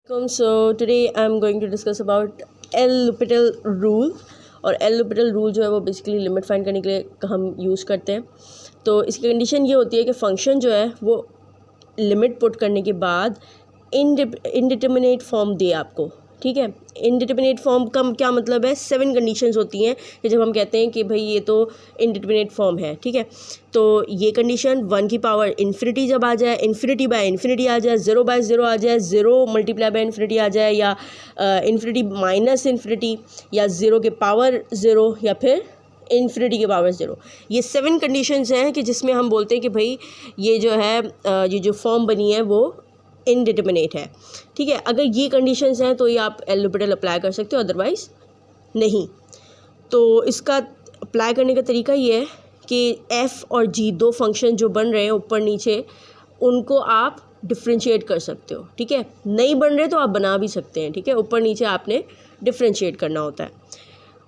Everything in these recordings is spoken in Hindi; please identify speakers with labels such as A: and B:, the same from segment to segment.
A: So today I'm going to discuss about L'Hopital rule और L'Hopital rule जो है वो बेसिकली लिमिट फाइंड करने के लिए हम यूज़ करते हैं। तो इसकी कंडीशन ये होती है कि फंक्शन जो है वो लिमिट पुट करने के बाद इनडिटर्मिनेट फॉर्म दे आपको, ठीक है। इनडिटर्मिनेट फॉर्म का क्या मतलब है, 7 कंडीशंस होती हैं कि जब हम कहते हैं कि भाई ये तो इनडिटर्मिनेट फॉर्म है, ठीक है। तो ये कंडीशन 1 की पावर इन्फिनिटी जब आ जाए, इन्फिनिटी बाय इन्फिनिटी आ जाए, 0 बाय 0 आ जाए, 0 मल्टीप्लाई बाय इन्फिनिटी आ जाए, या इन्फिनिटी माइनस इन्फिनिटी, या 0 के पावर 0, या फिर इन्फिनिटी के पावर 0। ये 7 कंडीशंस हैं कि जिसमें हम बोलते हैं कि भाई ये जो है ये जो फॉर्म बनी है वो इनडिटर्मिनेट है, ठीक है। अगर ये कंडीशंस हैं तो ये आप L'Hopital अप्लाई कर सकते हो, अदरवाइज़ नहीं। तो इसका अप्लाई करने का तरीका ये है कि f और g दो फंक्शन जो बन रहे हैं ऊपर नीचे, उनको आप डिफ्रेंशिएट कर सकते हो, ठीक है। नहीं बन रहे तो आप बना भी सकते हैं, ठीक है। ऊपर नीचे आपने डिफ्रेंशिएट करना होता है,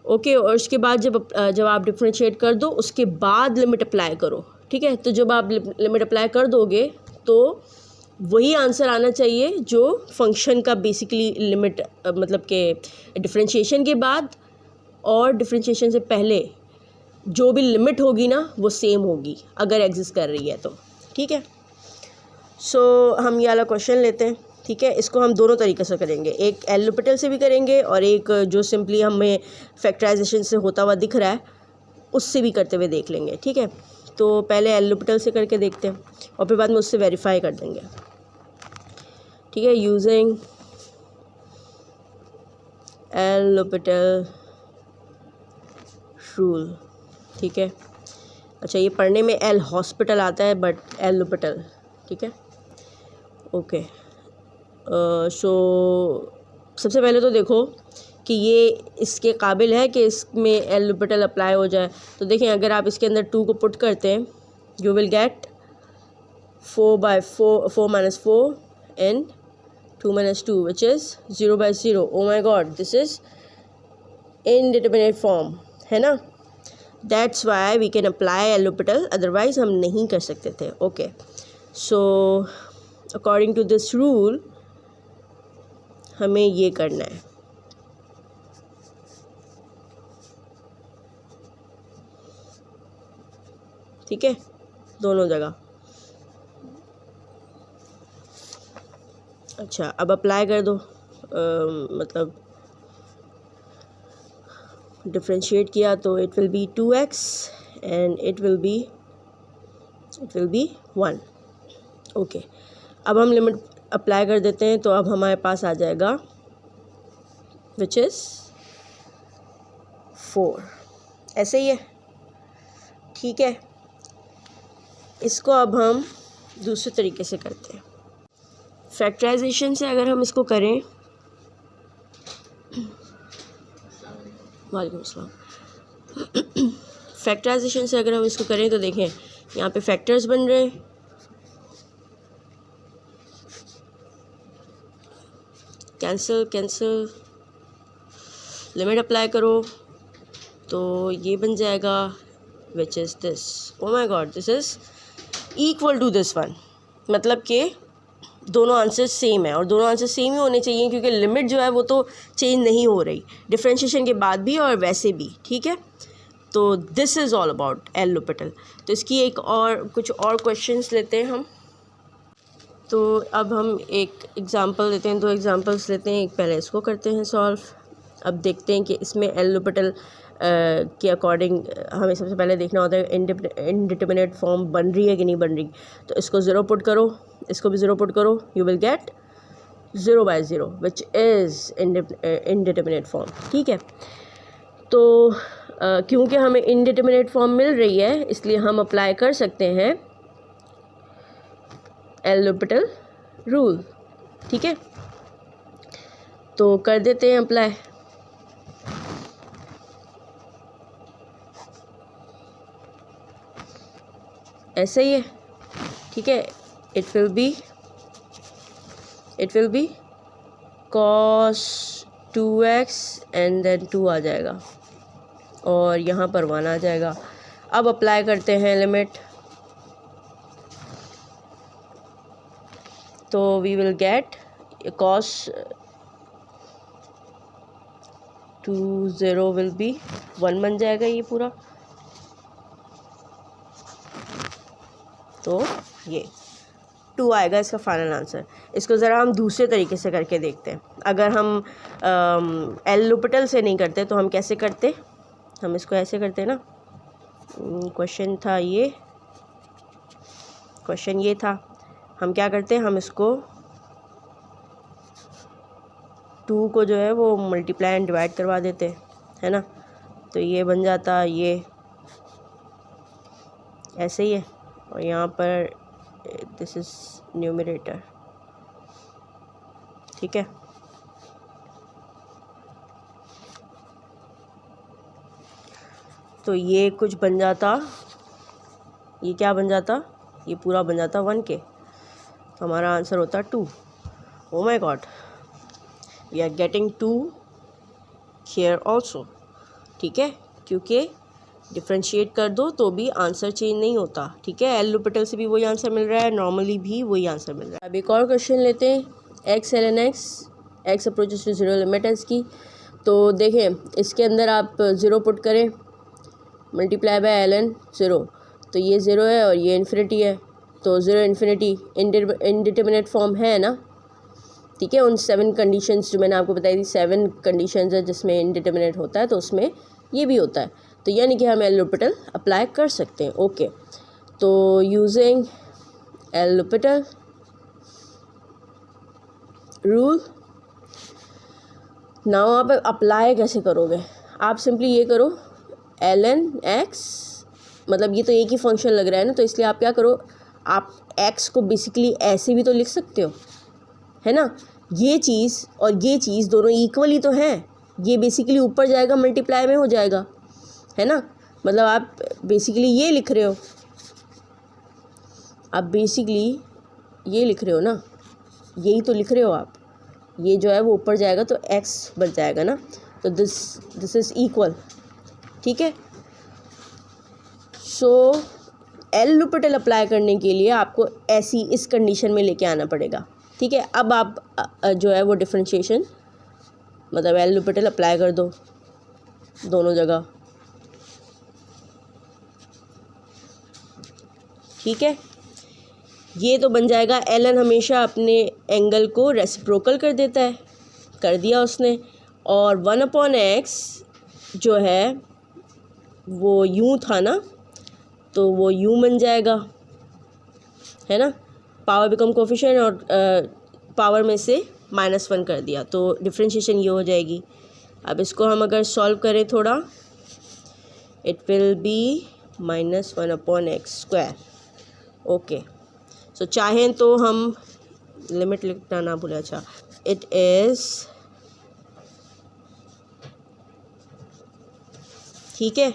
A: ओके। और उसके बाद जब आप डिफ्रेंशिएट कर दो उसके बाद लिमिट अप्लाई करो, ठीक है। तो जब आप लिमिट अप्लाई कर दोगे तो वही आंसर आना चाहिए जो फंक्शन का बेसिकली लिमिट मतलब कि डिफ्रेंशिएशन के बाद और डिफ्रेंशिएशन से पहले जो भी लिमिट होगी ना वो सेम होगी अगर एग्जिस्ट कर रही है तो, ठीक है। सो हम ये वाला क्वेश्चन लेते हैं, ठीक है। इसको हम दोनों तरीके से करेंगे, एक L'Hopital से भी करेंगे और एक जो सिंपली हमें फैक्टराइजेशन से होता हुआ दिख रहा है उससे भी करते हुए देख लेंगे, ठीक है। तो पहले L'Hopital से करके देखते हैं और फिर बाद में उससे वेरीफाई कर देंगे, ठीक है, यूजिंग L'Hopital रूल, ठीक है। अच्छा, ये पढ़ने में L'Hospital आता है बट L'Hopital, ठीक है, ओके। सो सबसे पहले तो देखो कि ये इसके काबिल है कि इसमें L'Hopital अप्लाई हो जाए। तो देखें, अगर आप इसके अंदर 2 को पुट करते हैं, you will get 4 minus 4 and 2 minus 2 which is 0 by 0। oh my god, this is indeterminate form, है ना। that's why we can apply L'Hopital, otherwise हम नहीं कर सकते थे, okay। so according to this rule हमें ये करना है, ठीक है, दोनों जगह। अच्छा, अब अप्लाई कर दो, मतलब डिफ्रेंशिएट किया तो it will B 2x and it will be 1, okay. अब हम लिमिट अप्लाई कर देते हैं तो अब हमारे पास आ जाएगा विच इज़ 4, ऐसे ही है, ठीक है। इसको अब हम दूसरे तरीके से करते हैं, फैक्टराइजेशन से अगर हम इसको करें, वालेकुम अस्सलाम। फैक्टराइजेशन से अगर हम इसको करें तो देखें यहाँ पे फैक्टर्स बन रहे हैं, कैंसिल, लिमिट अप्लाई करो तो ये बन जाएगा which is this. Oh my god, this is equal to this one, मतलब कि दोनों आंसर सेम है और दोनों आंसर सेम ही होने चाहिए क्योंकि लिमिट जो है वो तो चेंज नहीं हो रही डिफ्रेंशिएशन के बाद भी और वैसे भी, ठीक है। तो this is all about L'Hopital। तो इसकी कुछ और क्वेश्चंस लेते हैं हम। तो अब हम एक एग्ज़ाम्पल लेते हैं, 2 एग्ज़ाम्पल्स लेते हैं, एक पहले इसको करते हैं सॉल्व। अब देखते हैं कि इसमें L'Hopital के अकॉर्डिंग हमें सबसे पहले देखना होता है इनडिटर्मिनेट फॉर्म बन रही है कि नहीं बन रही। तो इसको 0 पुट करो, इसको भी 0 पुट करो, you will get 0 by 0 which is indeterminate form, ठीक है। तो क्योंकि हमें इनडिटर्मिनेट फॉर्म मिल रही है इसलिए हम अप्लाई कर सकते हैं L'Hopital रूल, ठीक है। तो कर देते हैं अप्लाई। ऐसे ही है, ठीक है। It will be cos 2x and then 2 आ जाएगा और यहाँ पर 1 आ जाएगा। अब अप्लाई करते हैं लिमिट, तो we will get cos 2 0 will be 1 बन जाएगा ये पूरा। तो ये 2 आएगा इसका फाइनल आंसर। इसको ज़रा हम दूसरे तरीके से करके देखते हैं। अगर हम एल लुपिटल से नहीं करते तो हम कैसे करते, हम इसको ऐसे करते ना। क्वेश्चन ये था, हम क्या करते, हम इसको 2 को जो है वो मल्टीप्लाई एंड डिवाइड करवा देते, है ना। तो ये बन जाता ये ऐसे ही है, और यहाँ पर दिस इज़ न्यूमरेटर, ठीक है। तो ये कुछ बन जाता, ये क्या बन जाता, ये पूरा बन जाता 1 के। तो हमारा आंसर होता 2। Oh my god, we are getting 2 here also, ठीक है, क्योंकि डिफ्रेंशिएट कर दो तो भी आंसर चेंज नहीं होता, ठीक है। एल लुपिटल से भी वही आंसर मिल रहा है, नॉर्मली भी वही आंसर मिल रहा है। अब एक और क्वेश्चन लेते हैं, X L N X approaches to 0 limit है इसकी। तो देखें, इसके अंदर आप 0 पुट करें, मल्टीप्लाई बाय एल एन 0, तो ये 0 है और ये इन्फिनिटी है। तो 0 इन्फिनिटी इनडिटर्मिनेट फॉर्म है ना, ठीक है। उन 7 कंडीशंस जो मैंने आपको बताई थी, 7 कंडीशंस है जिसमें इनडिटर्मिनेट होता है, तो उसमें ये भी होता है। तो यानी कि हम एल लुपिटल अप्लाई कर सकते हैं, ओके। तो यूजिंग एल लुपिटल रूल, नाउ आप अप्लाई कैसे करोगे, आप सिंपली ये करो, एल एन एक्स, मतलब ये तो एक ही फंक्शन लग रहा है ना, तो इसलिए आप क्या करो, आप एक्स को बेसिकली ऐसे भी तो लिख सकते हो, है ना। ये चीज़ और ये चीज़ दोनों इक्वली तो हैं, ये बेसिकली ऊपर जाएगा मल्टीप्लाई में हो जाएगा, है ना। मतलब आप बेसिकली ये लिख रहे हो, आप बेसिकली ये लिख रहे हो ना, यही तो लिख रहे हो आप, ये जो है वो ऊपर जाएगा तो x बच जाएगा ना। तो दिस इज़ इक्वल, ठीक है। सो एल लुपिटल अप्लाई करने के लिए आपको ऐसी इस कंडीशन में लेके आना पड़ेगा, ठीक है। अब आप जो है वो डिफरेंशिएशन, मतलब एल लुपिटल अप्लाई कर दो दोनों जगह, ठीक है। ये तो बन जाएगा, एल एन हमेशा अपने एंगल को रेसिप्रोकल कर देता है, कर दिया उसने, और 1/x जो है वो यूँ था ना, तो वो यूँ बन जाएगा, है ना। पावर बिकम कोफिशिएंट और पावर में से -1 कर दिया, तो डिफरेंशिएशन ये हो जाएगी। अब इसको हम अगर सॉल्व करें थोड़ा, it will be -1/x², okay. So चाहें तो हम लिमिट लिखना ना भूलें, अच्छा, इट इज़, ठीक है।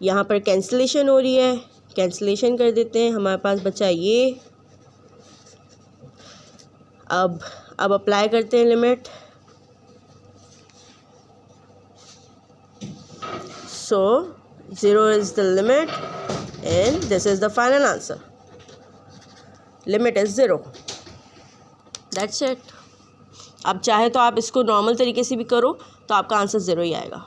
A: यहाँ पर कैंसिलेशन हो रही है, कैंसिलेशन कर देते हैं, हमारे पास बचा ये। अब अप्लाई करते हैं limit, so 0 is the limit and this is the final answer, limit is 0, that's it. अब चाहे तो आप इसको नॉर्मल तरीके से भी करो तो आपका आंसर 0 ही आएगा।